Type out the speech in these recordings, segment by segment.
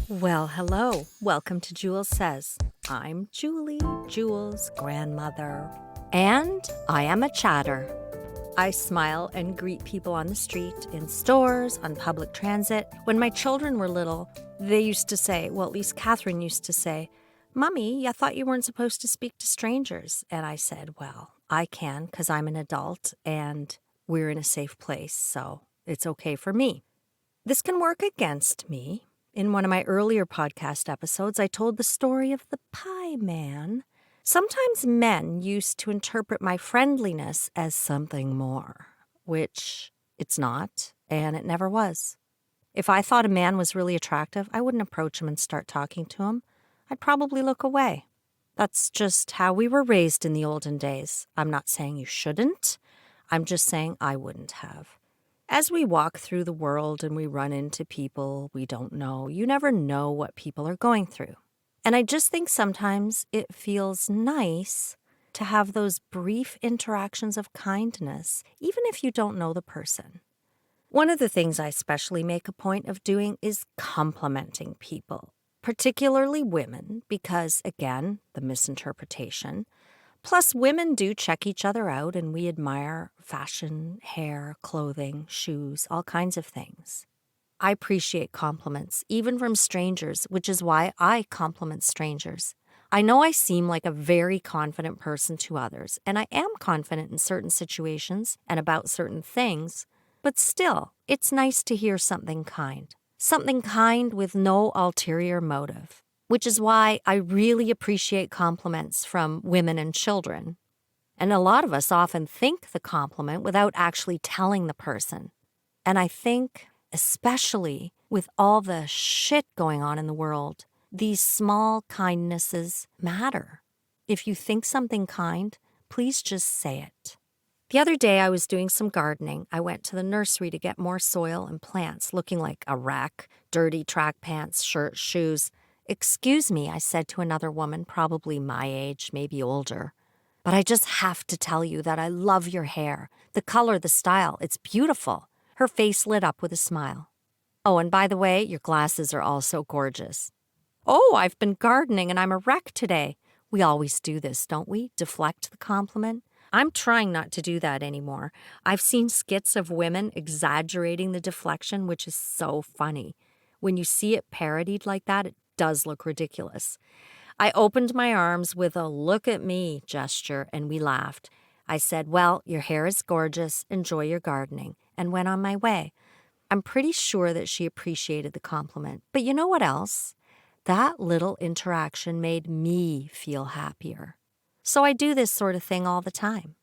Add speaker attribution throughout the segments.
Speaker 1: Well, hello. Welcome to Jules Says. I'm Julie, Jules' grandmother, and I am a chatter. I smile and greet people on the street, in stores, on public transit. When my children were little, they used to say, well, at least Catherine used to say, "Mummy, I thought you weren't supposed to speak to strangers." And I said, well, I can because I'm an adult and we're in a safe place, so it's okay for me. This can work against me. In one of my earlier podcast episodes, I told the story of the pie man. Sometimes men used to interpret my friendliness as something more, which it's not, and it never was. If I thought a man was really attractive, I wouldn't approach him and start talking to him. I'd probably look away. That's just how we were raised in the olden days. I'm not saying you shouldn't. I'm just saying I wouldn't have. As we walk through the world and we run into people we don't know, you never know what people are going through. And I just think sometimes it feels nice to have those brief interactions of kindness, even if you don't know the person. One of the things I especially make a point of doing is complimenting people, particularly women, because, again, the misinterpretation. Plus, women do check each other out, and we admire fashion, hair, clothing, shoes, all kinds of things. I appreciate compliments, even from strangers, which is why I compliment strangers. I know I seem like a very confident person to others, and I am confident in certain situations and about certain things, but still, it's nice to hear something kind with no ulterior motive. Which is why I really appreciate compliments from women and children. And a lot of us often think the compliment without actually telling the person. And I think, especially with all the shit going on in the world, these small kindnesses matter. If you think something kind, please just say it. The other day I was doing some gardening. I went to the nursery to get more soil and plants, looking like a wreck, dirty track pants, shirt, shoes. "Excuse me," I said to another woman, probably my age, maybe older, "but I just have to tell you that I love your hair. The color, the style, it's beautiful." Her face lit up with a smile. "Oh, and by the way, your glasses are also gorgeous." "Oh, I've been gardening and I'm a wreck today." We always do this, don't we? Deflect the compliment. I'm trying not to do that anymore. I've seen skits of women exaggerating the deflection, which is so funny. When you see it parodied like that, it does look ridiculous. I opened my arms with a "look at me" gesture, and we laughed. I said, "Well, your hair is gorgeous. Enjoy your gardening," and went on my way. I'm pretty sure that she appreciated the compliment. But you know what else? That little interaction made me feel happier. So I do this sort of thing all the time.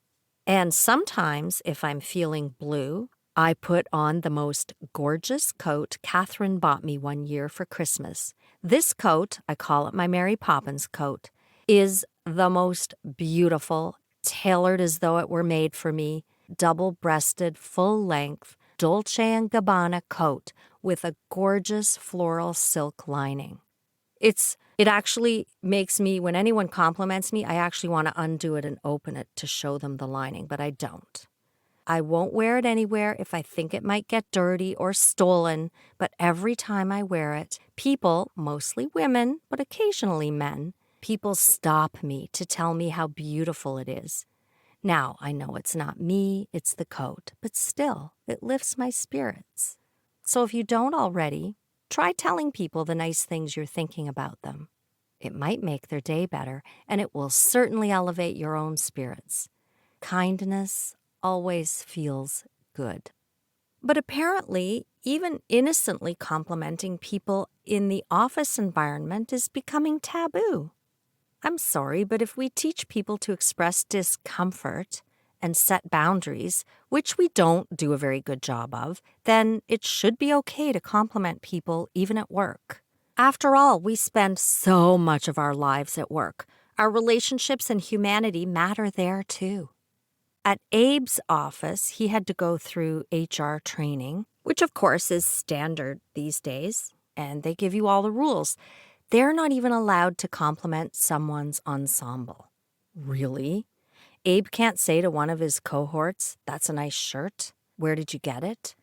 Speaker 1: And sometimes, if I'm feeling blue, I put on the most gorgeous coat Catherine bought me one year for Christmas. This coat, I call it my Mary Poppins coat, is the most beautiful, tailored as though it were made for me, double-breasted, full-length, Dolce & Gabbana coat with a gorgeous floral silk lining. It actually makes me, when anyone compliments me, I actually want to undo it and open it to show them the lining, but I don't. I won't wear it anywhere if I think it might get dirty or stolen, but every time I wear it, people, mostly women, but occasionally men, people stop me to tell me how beautiful it is. Now, I know it's not me, it's the coat, but still, it lifts my spirits. So if you don't already, try telling people the nice things you're thinking about them. It might make their day better, and it will certainly elevate your own spirits. Kindness always feels good. But apparently, even innocently complimenting people in the office environment is becoming taboo. I'm sorry, but if we teach people to express discomfort and set boundaries, which we don't do a very good job of, then it should be okay to compliment people even at work. After all, we spend so much of our lives at work. Our relationships and humanity matter there too. At Abe's office, he had to go through HR training, which of course is standard these days, and they give you all the rules. They're not even allowed to compliment someone's ensemble. Really? Abe can't say to one of his cohorts, "That's a nice shirt. Where did you get it?"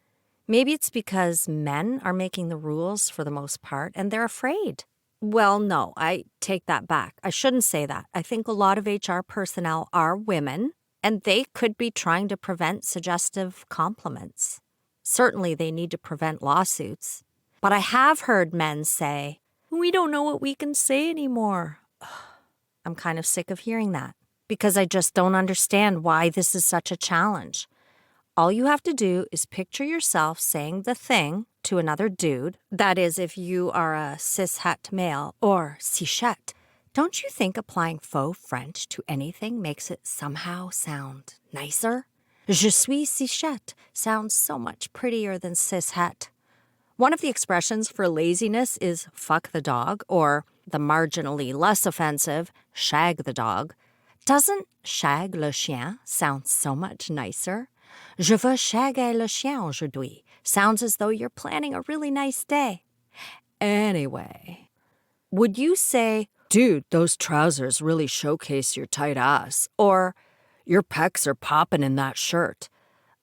Speaker 1: Maybe it's because men are making the rules for the most part and they're afraid. Well, no, I take that back. I shouldn't say that. I think a lot of HR personnel are women, and they could be trying to prevent suggestive compliments. Certainly, they need to prevent lawsuits. But I have heard men say, "We don't know what we can say anymore." I'm kind of sick of hearing that because I just don't understand why this is such a challenge. All you have to do is picture yourself saying the thing to another dude. That is, if you are a cishet male or cishet. Don't you think applying faux French to anything makes it somehow sound nicer? Je suis cishet sounds so much prettier than cishet. One of the expressions for laziness is fuck the dog, or the marginally less offensive, shag the dog. Doesn't shag le chien sound so much nicer? Je veux shaguer le chien aujourd'hui sounds as though you're planning a really nice day. Anyway, would you say, "Dude, those trousers really showcase your tight ass," or "Your pecs are popping in that shirt"?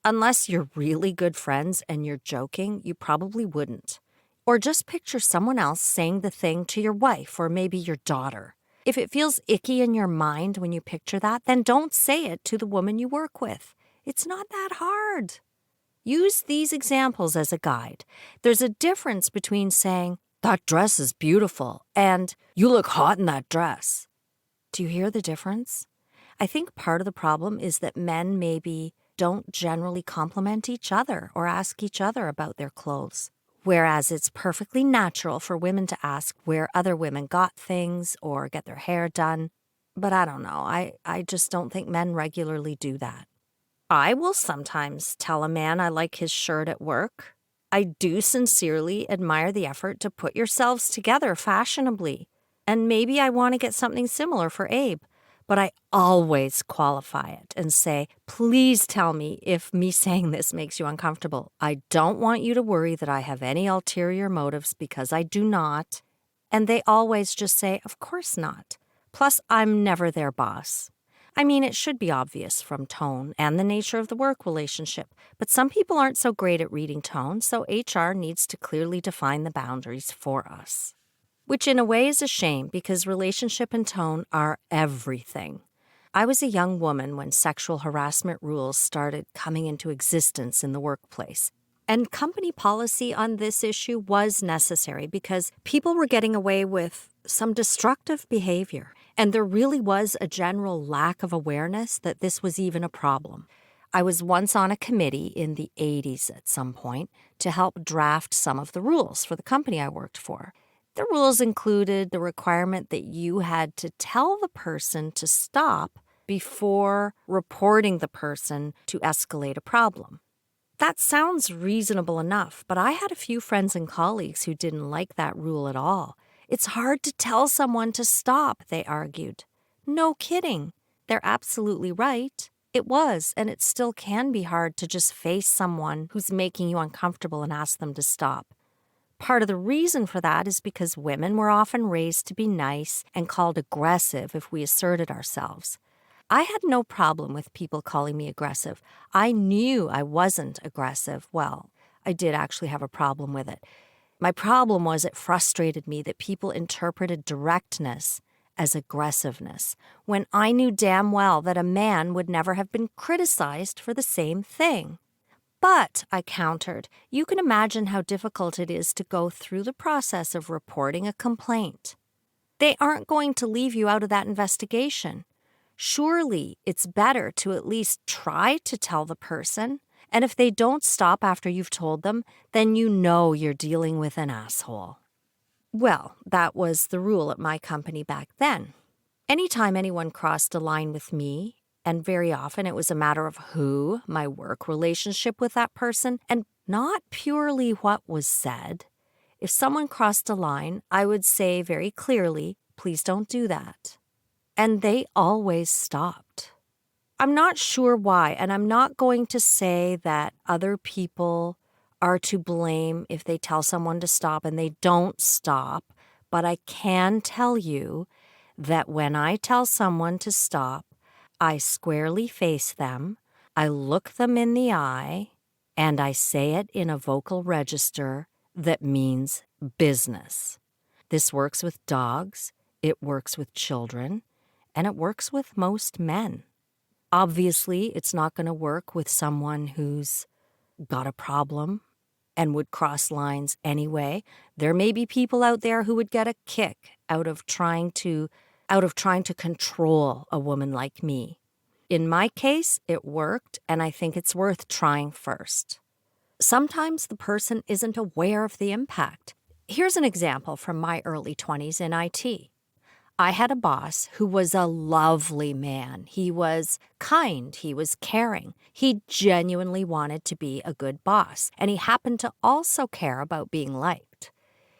Speaker 1: Unless you're really good friends and you're joking, you probably wouldn't. Or just picture someone else saying the thing to your wife or maybe your daughter. If it feels icky in your mind when you picture that, then don't say it to the woman you work with. It's not that hard. Use these examples as a guide. There's a difference between saying, "That dress is beautiful," and "You look hot in that dress." Do you hear the difference? I think part of the problem is that men maybe don't generally compliment each other or ask each other about their clothes, whereas it's perfectly natural for women to ask where other women got things or get their hair done. But I don't know. I just don't think men regularly do that. I will sometimes tell a man I like his shirt at work. I do sincerely admire the effort to put yourselves together fashionably. And maybe I want to get something similar for Abe. But I always qualify it and say, "Please tell me if me saying this makes you uncomfortable. I don't want you to worry that I have any ulterior motives because I do not." And they always just say, "Of course not." Plus, I'm never their boss. I mean, it should be obvious from tone and the nature of the work relationship, but some people aren't so great at reading tone, so HR needs to clearly define the boundaries for us. Which in a way is a shame because relationship and tone are everything. I was a young woman when sexual harassment rules started coming into existence in the workplace. And company policy on this issue was necessary because people were getting away with some destructive behavior. And there really was a general lack of awareness that this was even a problem. I was once on a committee in the 80s at some point to help draft some of the rules for the company I worked for. The rules included the requirement that you had to tell the person to stop before reporting the person to escalate a problem. That sounds reasonable enough, but I had a few friends and colleagues who didn't like that rule at all. It's hard to tell someone to stop, they argued. No kidding. They're absolutely right. It was, and it still can be hard to just face someone who's making you uncomfortable and ask them to stop. Part of the reason for that is because women were often raised to be nice and called aggressive if we asserted ourselves. I had no problem with people calling me aggressive. I knew I wasn't aggressive. Well, I did actually have a problem with it. My problem was it frustrated me that people interpreted directness as aggressiveness, when I knew damn well that a man would never have been criticized for the same thing. But, I countered, you can imagine how difficult it is to go through the process of reporting a complaint. They aren't going to leave you out of that investigation. Surely it's better to at least try to tell the person, and if they don't stop after you've told them, then you know you're dealing with an asshole. Well, that was the rule at my company back then. Anytime anyone crossed a line with me, and very often it was a matter of who, my work relationship with that person, and not purely what was said. If someone crossed a line, I would say very clearly, "Please don't do that." And they always stopped. I'm not sure why, and I'm not going to say that other people are to blame if they tell someone to stop and they don't stop, but I can tell you that when I tell someone to stop, I squarely face them, I look them in the eye, And I say it in a vocal register that means business. This works with dogs, it works with children, and it works with most men. Obviously, it's not going to work with someone who's got a problem and would cross lines anyway. There may be people out there who would get a kick out of trying to control a woman like me. In my case, it worked, and I think it's worth trying first. Sometimes the person isn't aware of the impact. Here's an example from my early 20s in IT. I had a boss who was a lovely man. He was kind. He was caring. He genuinely wanted to be a good boss, and he happened to also care about being liked.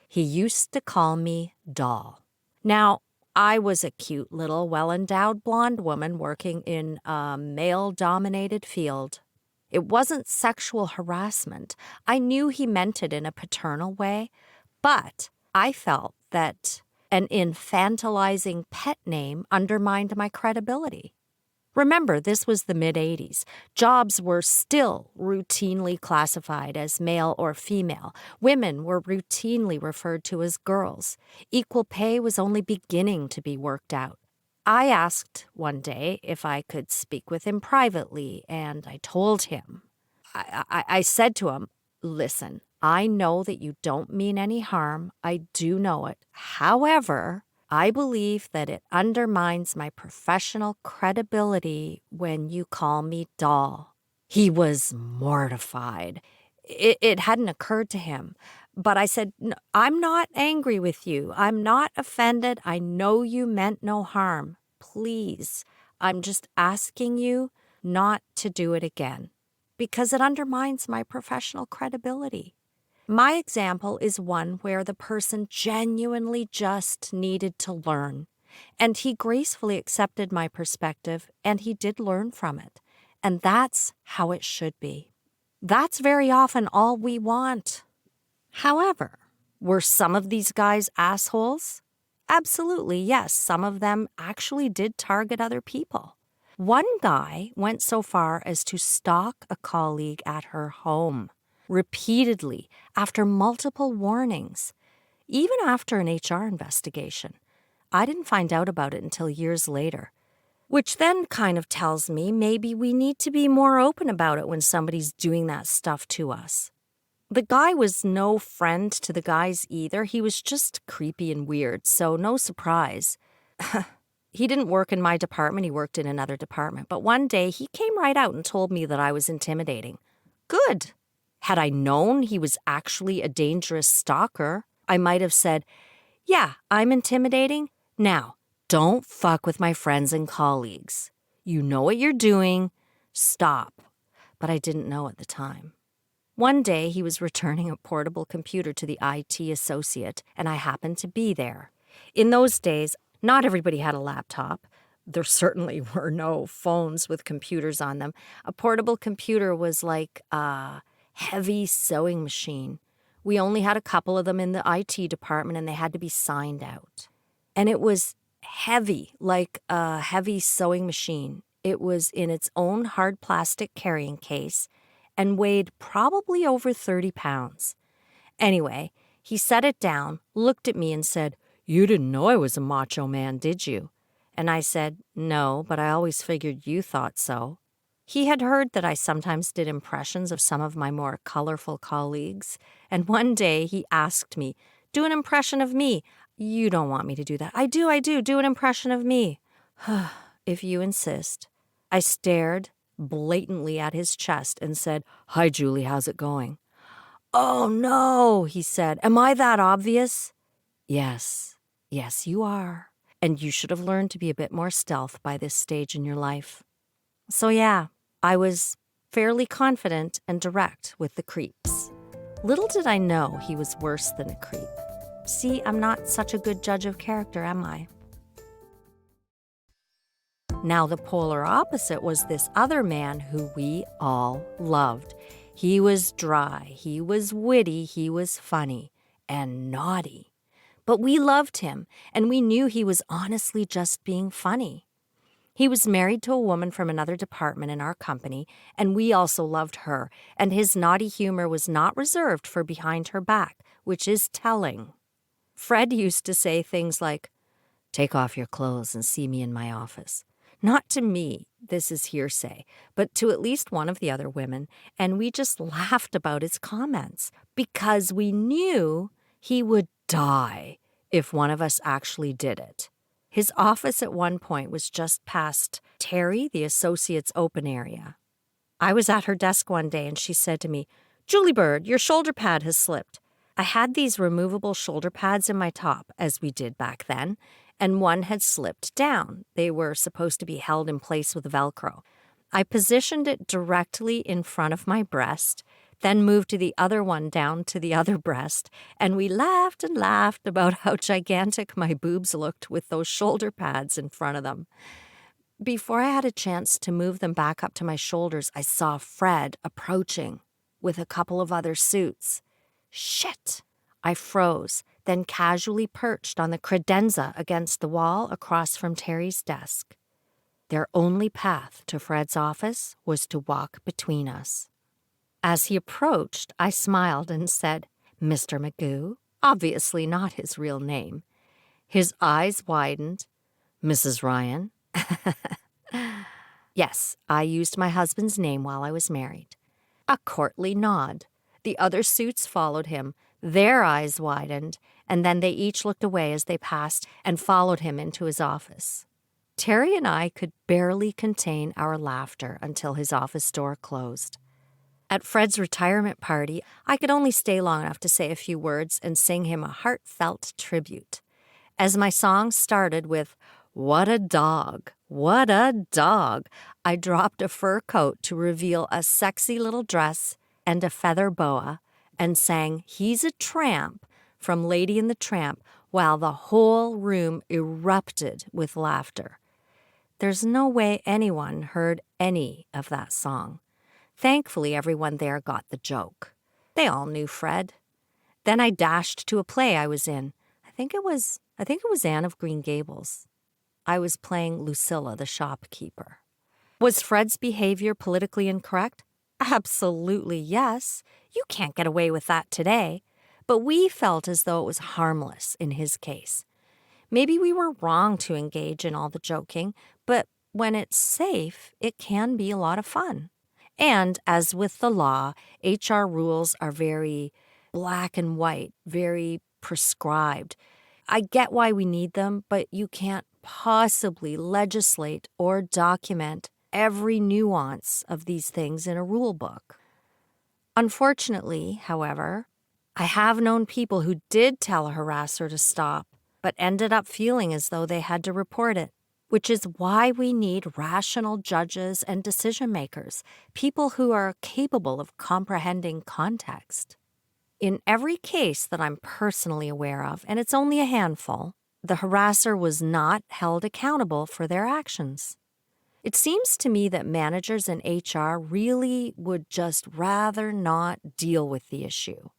Speaker 1: He used to call me Doll. Now, I was a cute little well-endowed blonde woman working in a male-dominated field. It wasn't sexual harassment. I knew he meant it in a paternal way, but I felt that an infantilizing pet name undermined my credibility. Remember, this was the mid-'80s. Jobs were still routinely classified as male or female. Women were routinely referred to as girls. Equal pay was only beginning to be worked out. I asked one day if I could speak with him privately, and I told him. I said to him, "Listen, I know that you don't mean any harm. I do know it. However, I believe that it undermines my professional credibility when you call me Doll." He was mortified. It hadn't occurred to him. But I said, "No, I'm not angry with you. I'm not offended. I know you meant no harm. Please, I'm just asking you not to do it again, because it undermines my professional credibility." My example is one where the person genuinely just needed to learn, and he gracefully accepted my perspective, and he did learn from it. And that's how it should be. That's very often all we want. However, were some of these guys assholes? Absolutely, yes. Some of them actually did target other people. One guy went so far as to stalk a colleague at her home, repeatedly, after multiple warnings, even after an HR investigation. I didn't find out about it until years later, which then kind of tells me maybe we need to be more open about it when somebody's doing that stuff to us. The guy was no friend to the guys either. He was just creepy and weird, so no surprise. He didn't work in my department. He worked in another department. But one day, he came right out and told me that I was intimidating. Good. Had I known he was actually a dangerous stalker, I might have said, "Yeah, I'm intimidating. Now, don't fuck with my friends and colleagues. You know what you're doing. Stop." But I didn't know at the time. One day, he was returning a portable computer to the IT associate, and I happened to be there. In those days, not everybody had a laptop. There certainly were no phones with computers on them. A portable computer was like a heavy sewing machine. We only had a couple of them in the IT department, and they had to be signed out. And it was heavy, like a heavy sewing machine. It was in its own hard plastic carrying case and weighed probably over 30 pounds. Anyway, he set it down, looked at me and said, "You didn't know I was a macho man, did you?" And I said, "No, but I always figured you thought so." He had heard that I sometimes did impressions of some of my more colorful colleagues, and one day he asked me, "Do an impression of me." "You don't want me to do that." I do, do an impression of me." "If you insist." I stared blatantly at his chest and said, "Hi, Julie, how's it going?" "Oh, no," he said. "Am I that obvious?" Yes, you are. And you should have learned to be a bit more stealth by this stage in your life." So yeah, I was fairly confident and direct with the creeps. Little did I know he was worse than a creep. See, I'm not such a good judge of character, am I? Now, the polar opposite was this other man who we all loved. He was dry, he was witty, he was funny, and naughty. But we loved him, and we knew he was honestly just being funny. He was married to a woman from another department in our company, and we also loved her, and his naughty humor was not reserved for behind her back, which is telling. Fred used to say things like, "Take off your clothes and see me in my office." Not to me, this is hearsay, but to at least one of the other women, and we just laughed about his comments because we knew he would die if one of us actually did it. His office at one point was just past Terry, the associate's open area. I was at her desk one day and she said to me, "Julie Bird, your shoulder pad has slipped." I had these removable shoulder pads in my top, as we did back then, and one had slipped down. They were supposed to be held in place with Velcro. I positioned it directly in front of my breast, then moved to the other one down to the other breast, and we laughed and laughed about how gigantic my boobs looked with those shoulder pads in front of them. Before I had a chance to move them back up to my shoulders, I saw Fred approaching with a couple of other suits. Shit! I froze, then casually perched on the credenza against the wall across from Terry's desk. Their only path to Fred's office was to walk between us. As he approached, I smiled and said, "Mr. Magoo," obviously not his real name. His eyes widened. "Mrs. Ryan?" Yes, I used my husband's name while I was married. A courtly nod. The other suits followed him. Their eyes widened, and then they each looked away as they passed and followed him into his office. Terry and I could barely contain our laughter until his office door closed. At Fred's retirement party, I could only stay long enough to say a few words and sing him a heartfelt tribute. As my song started with, "What a dog, what a dog," I dropped a fur coat to reveal a sexy little dress and a feather boa, and sang "He's a Tramp" from Lady and the Tramp while the whole room erupted with laughter. There's no way anyone heard any of that song. Thankfully, everyone there got the joke. They all knew Fred. Then I dashed to a play I was in. I think it was Anne of Green Gables. I was playing Lucilla, the shopkeeper. Was Fred's behavior politically incorrect? Absolutely yes. You can't get away with that today. But we felt as though it was harmless in his case. Maybe we were wrong to engage in all the joking, but when it's safe, it can be a lot of fun. And as with the law, HR rules are very black and white, very prescribed. I get why we need them, but you can't possibly legislate or document every nuance of these things in a rule book. Unfortunately, however, I have known people who did tell a harasser to stop, but ended up feeling as though they had to report it, which is why we need rational judges and decision makers, people who are capable of comprehending context. In every case that I'm personally aware of, and it's only a handful, the harasser was not held accountable for their actions. It seems to me that managers in HR really would just rather not deal with the issue.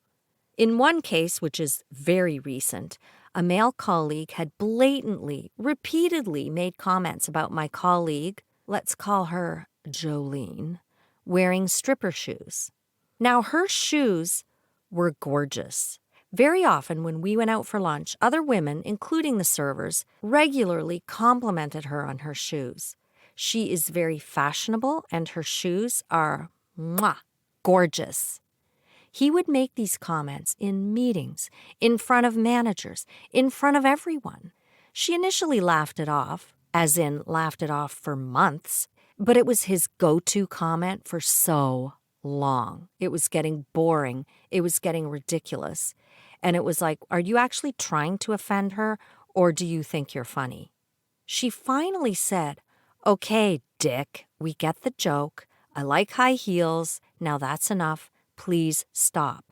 Speaker 1: In one case, which is very recent, a male colleague had blatantly, repeatedly made comments about my colleague, let's call her Jolene, wearing stripper shoes. Now, her shoes were gorgeous. Very often when we went out for lunch, other women, including the servers, regularly complimented her on her shoes. She is very fashionable and her shoes are gorgeous. He would make these comments in meetings, in front of managers, in front of everyone. She initially laughed it off, as in laughed it off for months, but it was his go-to comment for so long. It was getting boring. It was getting ridiculous. And it was like, are you actually trying to offend her, or do you think you're funny? She finally said, "Okay, Dick, we get the joke. I like high heels. Now that's enough. Please stop."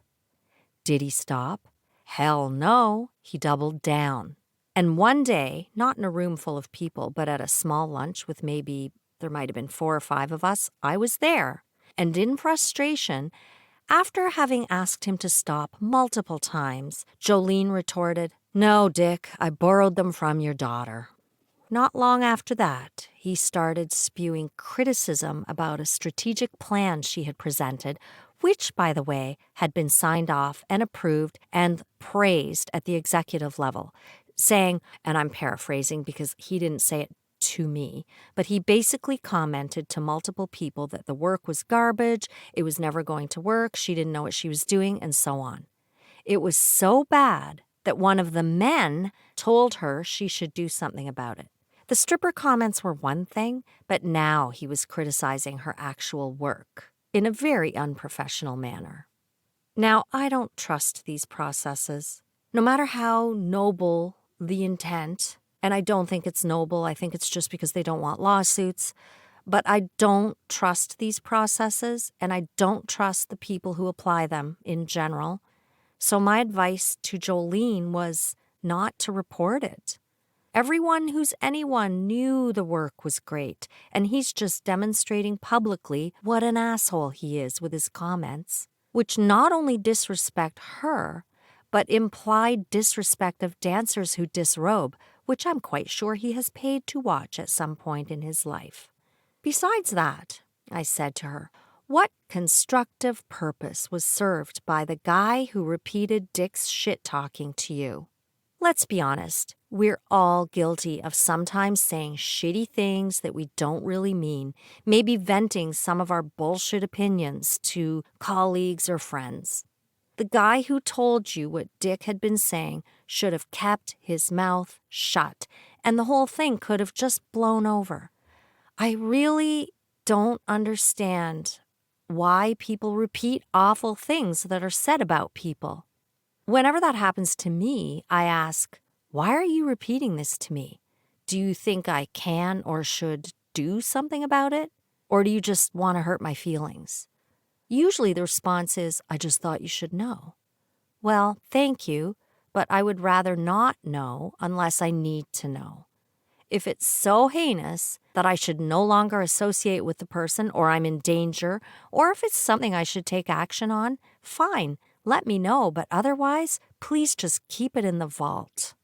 Speaker 1: Did he stop? Hell no. He doubled down. And one day, not in a room full of people, but at a small lunch with there might have been 4 or 5 of us, I was there. And in frustration, after having asked him to stop multiple times, Jolene retorted, "No, Dick, I borrowed them from your daughter." Not long after that, he started spewing criticism about a strategic plan she had presented, which, by the way, had been signed off and approved and praised at the executive level, saying, and I'm paraphrasing because he didn't say it to me, but he basically commented to multiple people that the work was garbage, it was never going to work, she didn't know what she was doing, and so on. It was so bad that one of the men told her she should do something about it. The stripper comments were one thing, but now he was criticizing her actual work in a very unprofessional manner. Now, I don't trust these processes. No matter how noble the intent, and I don't think it's noble, I think it's just because they don't want lawsuits, but I don't trust these processes, and I don't trust the people who apply them in general. So my advice to Jolene was not to report it. Everyone who's anyone knew the work was great, and he's just demonstrating publicly what an asshole he is with his comments, which not only disrespect her, but implied disrespect of dancers who disrobe, which I'm quite sure he has paid to watch at some point in his life. Besides that, I said to her, what constructive purpose was served by the guy who repeated Dick's shit-talking to you? Let's be honest, we're all guilty of sometimes saying shitty things that we don't really mean, maybe venting some of our bullshit opinions to colleagues or friends. The guy who told you what Dick had been saying should have kept his mouth shut, and the whole thing could have just blown over. I really don't understand why people repeat awful things that are said about people. Whenever that happens to me, I ask, why are you repeating this to me? Do you think I can or should do something about it? Or do you just want to hurt my feelings? Usually the response is, I just thought you should know. Well, thank you, but I would rather not know unless I need to know. If it's so heinous that I should no longer associate with the person or I'm in danger, or if it's something I should take action on, fine, let me know, but otherwise, please just keep it in the vault.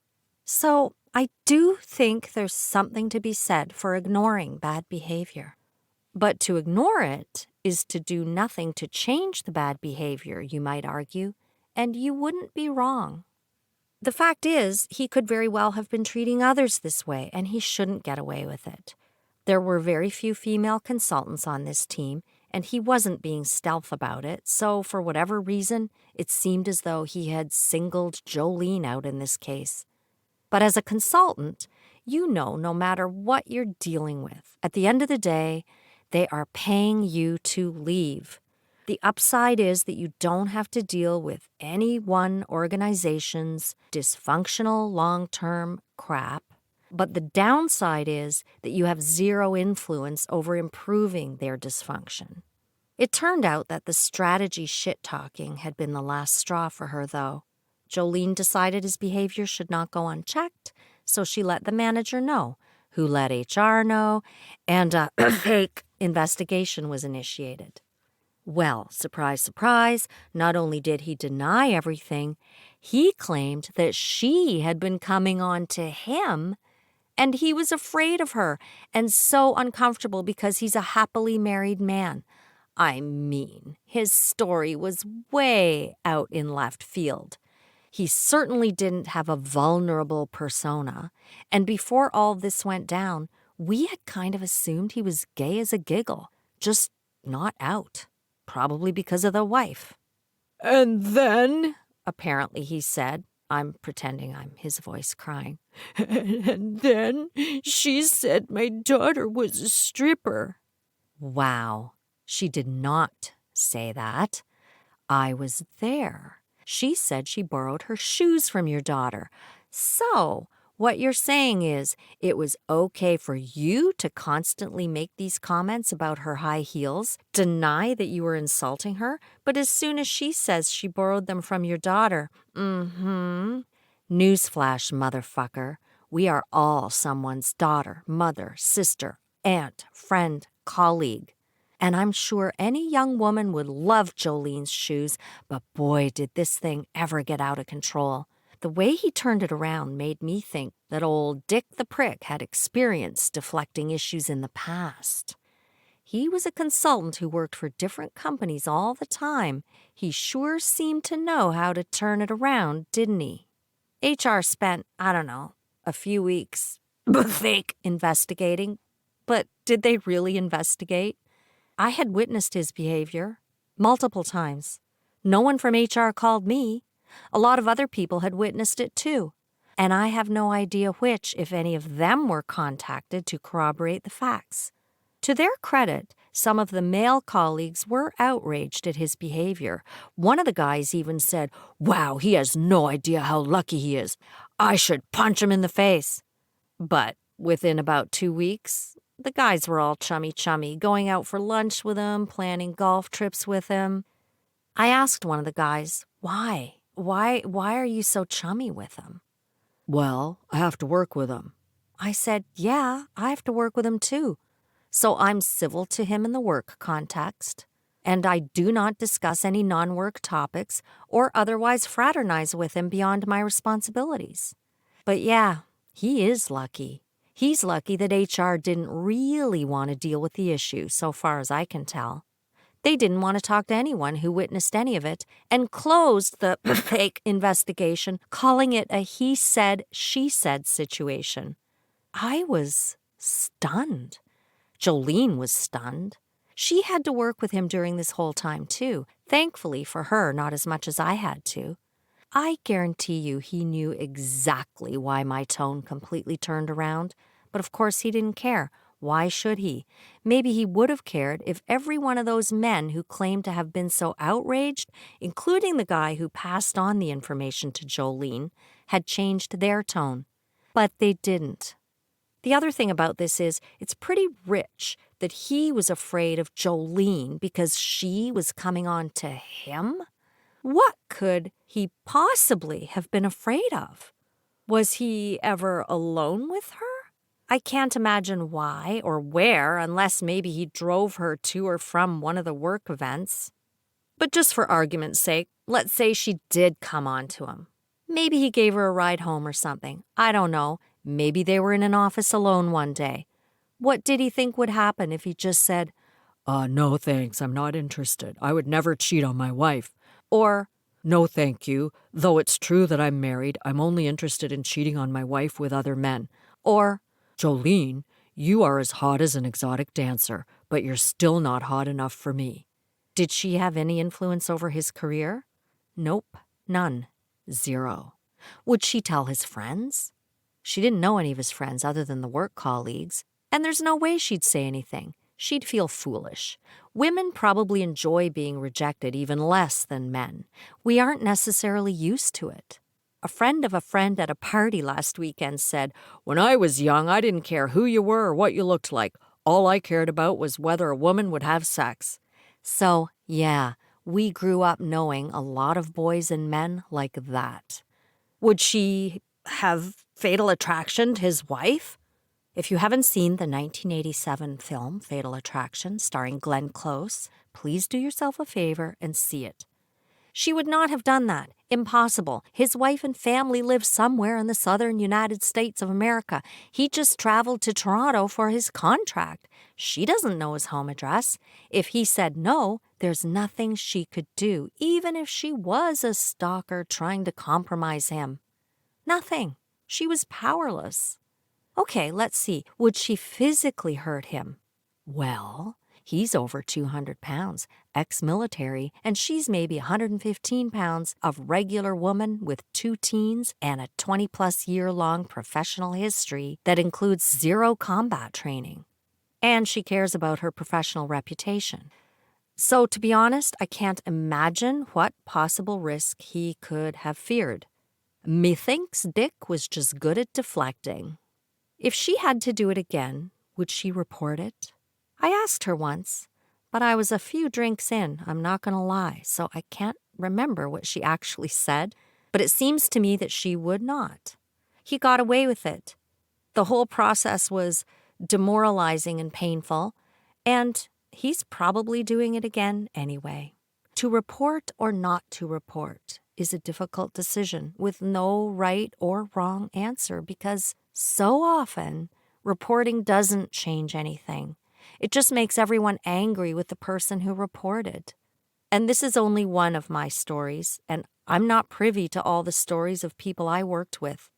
Speaker 1: So I do think there's something to be said for ignoring bad behavior. But to ignore it is to do nothing to change the bad behavior, you might argue, and you wouldn't be wrong. The fact is, he could very well have been treating others this way, and he shouldn't get away with it. There were very few female consultants on this team, and he wasn't being stealth about it, so for whatever reason, it seemed as though he had singled Jolene out in this case. But as a consultant, you know no matter what you're dealing with, at the end of the day, they are paying you to leave. The upside is that you don't have to deal with any one organization's dysfunctional long-term crap. But the downside is that you have zero influence over improving their dysfunction. It turned out that the strategy shit-talking had been the last straw for her, though. Jolene decided his behavior should not go unchecked, so she let the manager know, who let HR know, and a fake investigation was initiated. Well, surprise, surprise, not only did he deny everything, he claimed that she had been coming on to him, and he was afraid of her and so uncomfortable because he's a happily married man. I mean, his story was way out in left field. He certainly didn't have a vulnerable persona, and before all this went down, we had kind of assumed he was gay as a giggle, just not out. Probably because of the wife. And then, apparently he said, I'm pretending I'm his voice crying, and then she said my daughter was a stripper. Wow, she did not say that. I was there. She said she borrowed her shoes from your daughter. So, what you're saying is it was okay for you to constantly make these comments about her high heels, deny that you were insulting her, but as soon as she says she borrowed them from your daughter, Newsflash, motherfucker. We are all someone's daughter, mother, sister, aunt, friend, colleague. And I'm sure any young woman would love Jolene's shoes, but boy, did this thing ever get out of control. the way he turned it around made me think that old Dick the Prick had experience deflecting issues in the past. He was a consultant who worked for different companies all the time. He sure seemed to know how to turn it around, didn't he? HR spent, I don't know, a few weeks fake investigating. But did they really investigate? I had witnessed his behavior multiple times. No one from HR called me. A lot of other people had witnessed it too. And I have no idea which, if any of them, were contacted to corroborate the facts. To their credit, some of the male colleagues were outraged at his behavior. One of the guys even said, "Wow, he has no idea how lucky he is. I should punch him in the face." But within about 2 weeks, the guys were all chummy, going out for lunch with him, planning golf trips with him. I asked one of the guys, why? Why are you so chummy with him? "Well, I have to work with him." I said, "Yeah, I have to work with him too. So I'm civil to him in the work context, and I do not discuss any non-work topics or otherwise fraternize with him beyond my responsibilities." But yeah, he is lucky. He's lucky that HR didn't really want to deal with the issue, so far as I can tell. They didn't want to talk to anyone who witnessed any of it and closed the fake investigation, calling it a he said, she said situation. I was stunned. Jolene was stunned. She had to work with him during this whole time, too. Thankfully for her, not as much as I had to. I guarantee you he knew exactly why my tone completely turned around. But of course he didn't care. Why should he? Maybe he would have cared if every one of those men who claimed to have been so outraged, including the guy who passed on the information to Jolene, had changed their tone. But they didn't. The other thing about this is it's pretty rich that he was afraid of Jolene because she was coming on to him. What could he possibly have been afraid of? Was he ever alone with her? I can't imagine why or where, unless maybe he drove her to or from one of the work events. But just for argument's sake, let's say she did come on to him. Maybe he gave her a ride home or something. I don't know. Maybe they were in an office alone one day. What did he think would happen if he just said, "No thanks, I'm not interested. I would never cheat on my wife." Or, "No thank you. Though it's true that I'm married, I'm only interested in cheating on my wife with other men." Or, "Jolene, you are as hot as an exotic dancer, but you're still not hot enough for me." Did she have any influence over his career? Nope, none. Zero. Would she tell his friends? She didn't know any of his friends other than the work colleagues, and there's no way she'd say anything. She'd feel foolish. Women probably enjoy being rejected even less than men. We aren't necessarily used to it. A friend of a friend at a party last weekend said, "When I was young, I didn't care who you were or what you looked like. All I cared about was whether a woman would have sex." So, yeah, we grew up knowing a lot of boys and men like that. Would she have fatal attraction to his wife? If you haven't seen the 1987 film Fatal Attraction starring Glenn Close, please do yourself a favor and see it. She would not have done that. Impossible. His wife and family live somewhere in the southern United States of America. He just traveled to Toronto for his contract. She doesn't know his home address. If he said no, there's nothing she could do, even if she was a stalker trying to compromise him. Nothing. She was powerless. Okay, let's see. Would she physically hurt him? Well, he's over 200 pounds, ex-military, and she's maybe 115 pounds of regular woman with 2 teens and a 20-plus year-long professional history that includes 0 combat training. And she cares about her professional reputation. So, to be honest, I can't imagine what possible risk he could have feared. Methinks Dick was just good at deflecting. If she had to do it again, would she report it? I asked her once, but I was a few drinks in, I'm not going to lie, so I can't remember what she actually said, but it seems to me that she would not. He got away with it. The whole process was demoralizing and painful, and he's probably doing it again anyway. To report or not to report, is a difficult decision with no right or wrong answer because so often reporting doesn't change anything. It just makes everyone angry with the person who reported. And this is only one of my stories, and I'm not privy to all the stories of people I worked with.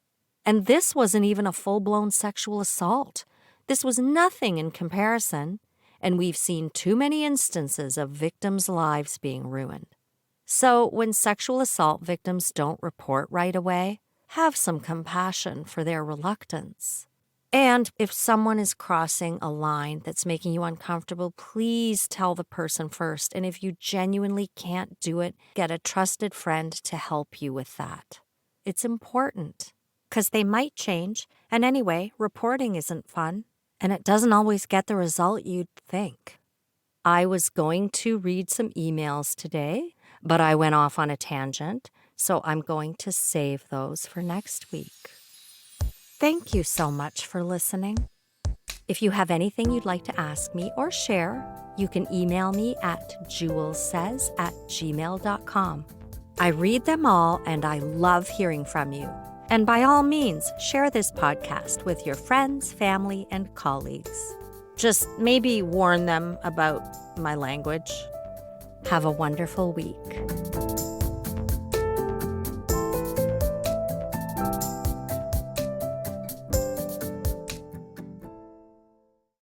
Speaker 1: And this wasn't even a full-blown sexual assault. This was nothing in comparison, and we've seen too many instances of victims' lives being ruined. So when sexual assault victims don't report right away, have some compassion for their reluctance. And if someone is crossing a line that's making you uncomfortable, please tell the person first. And if you genuinely can't do it, get a trusted friend to help you with that. It's important because they might change. And anyway, reporting isn't fun, and it doesn't always get the result you'd think. I was going to read some emails today, but I went off on a tangent, so I'm going to save those for next week. Thank you so much for listening. If you have anything you'd like to ask me or share, you can email me at jewelsays@gmail.com. I read them all and I love hearing from you. And by all means, share this podcast with your friends, family, and colleagues. Just maybe warn them about my language. Have a wonderful week.